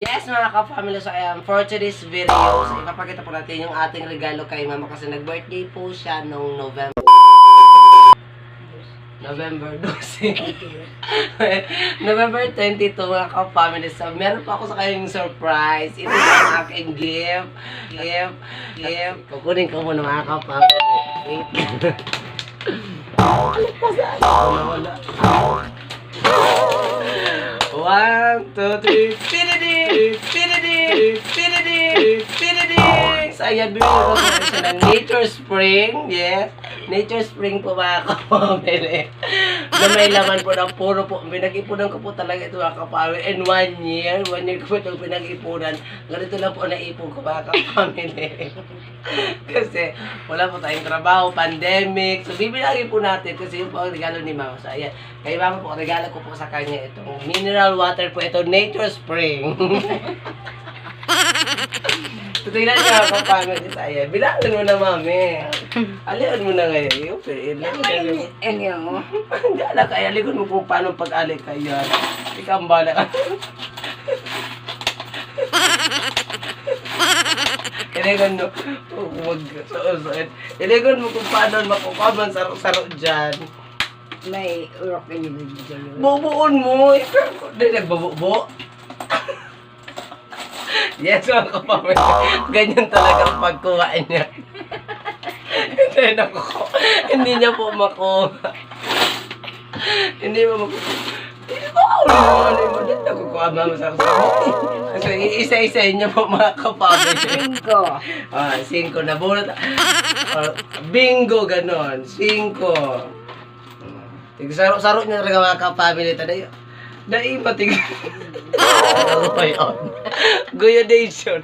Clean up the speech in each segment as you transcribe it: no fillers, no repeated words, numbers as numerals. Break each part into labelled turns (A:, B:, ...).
A: Yes mga ka-family, so for today's video, so ipapakita po natin yung ating regalo kay mama kasi nag-birthday po siya noong November 12. November 22 mga ka-family. So meron po ako sa kanyang surprise. Ito yung aking gift. Kukunin ko muna mga ka-family. Wait. Wala. 1, 2, 3, pinidi! So, ayan, bibili ko siya ng Nature Spring. Yes, Nature Spring po mga kapamili. Na may laman po ng puro po. Pinag-ipunan ko po talaga ito mga kapamili. And 1 year ko po itong pinag-ipunan. Ganito lang po naipon ko mga kapamili. Kasi wala po tayong trabaho, pandemic. So, bibilangin po natin kasi yung po ang regalo ni mama. So, ayan. Kaya mama po, regalo ko po sa kanya itong mineral water po. Ito, Nature Spring. So, tingnan niyo ako paano ito. Ayan. Bilangin mo na, mami. Alihan mo na ngayon.
B: Ano mo?
A: Hindi ala kaya. Alihan mo kung paano pag-alik kayo. Ikaw ang bala. Iligan mo. Huwag. Iligan mo kung paano makukaman saro-saro dyan.
B: May urok ka niyo dito.
A: Bubuon mo. Hindi nagbabubo. Yes, mga kapamilya. Ganyan talaga ang pagkuha niya. Hindi niya po makuha. Hindi mo makuha. Hindi ko ulit mo. Nakukuha mo sa kasama. So, isa-isa niya po mga kapamilya.
B: 5.
A: 5 na. Bingo, ganon. 5. Saro-saro niya talaga mga kapamilya. Dahil patig. Ano pa yun? Goyodation.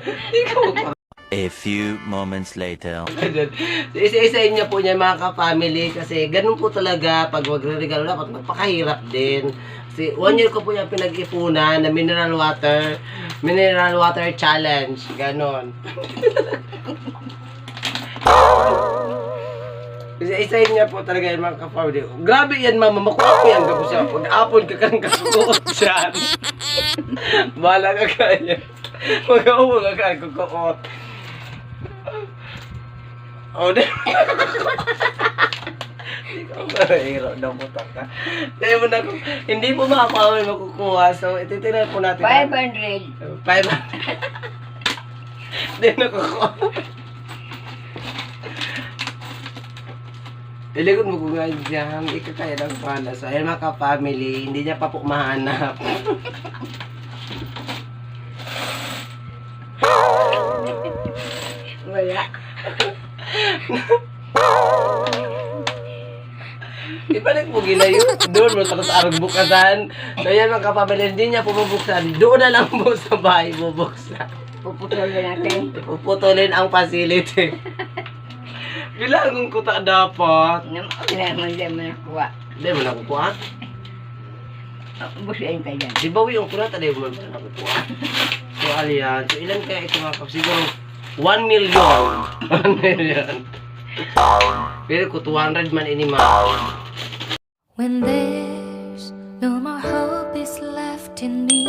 C: A few moments later.
A: Isa-isa niya po niya mga ka-family kasi ganun po talaga pag magre-regalo dapat magpakahirap din. Kasi 1 year ko po yung pinag-ipunan na mineral water challenge. Ganon. Isa-isa niya po talaga yung mga ka-family. Grabe yan mama, makuha ko yan. Gabo siya. Pag-apon ka kang kasuot dyan. Bahala ka kanya. Mag-awa ka kang kukuot. O, di. Hindi ka marahiro na putak ka. Hindi po makakawin makukuha. So, ititinan po natin.
B: 500.
A: 500. Hindi nakukuha. Iligon mo kung nga dyan, ikakaya ng pala. So, ayan mga ka-family, hindi niya pa po mahanap.
B: Wala.
A: Ibalik mo gila yun. Doon mo tapos arang bukasan. So, ayan mga ka-family, hindi niya po mabuksan. Doon na lang po sa bahay bubuksan.
B: Puputulin natin.
A: Puputulin ang facility. Bilangon ko ta dapat.
B: Wala mo nakuha.
A: Hindi mo nakukuha.
B: Busain ka dyan.
A: Di ba yung kurat, hindi mo nakukuha. So, aliyan. So, ilan kaya ito mga kapatid? Siguro, 1 million. 1 million. Pero ko 200 man inima.
D: When there's no more hope is left in me,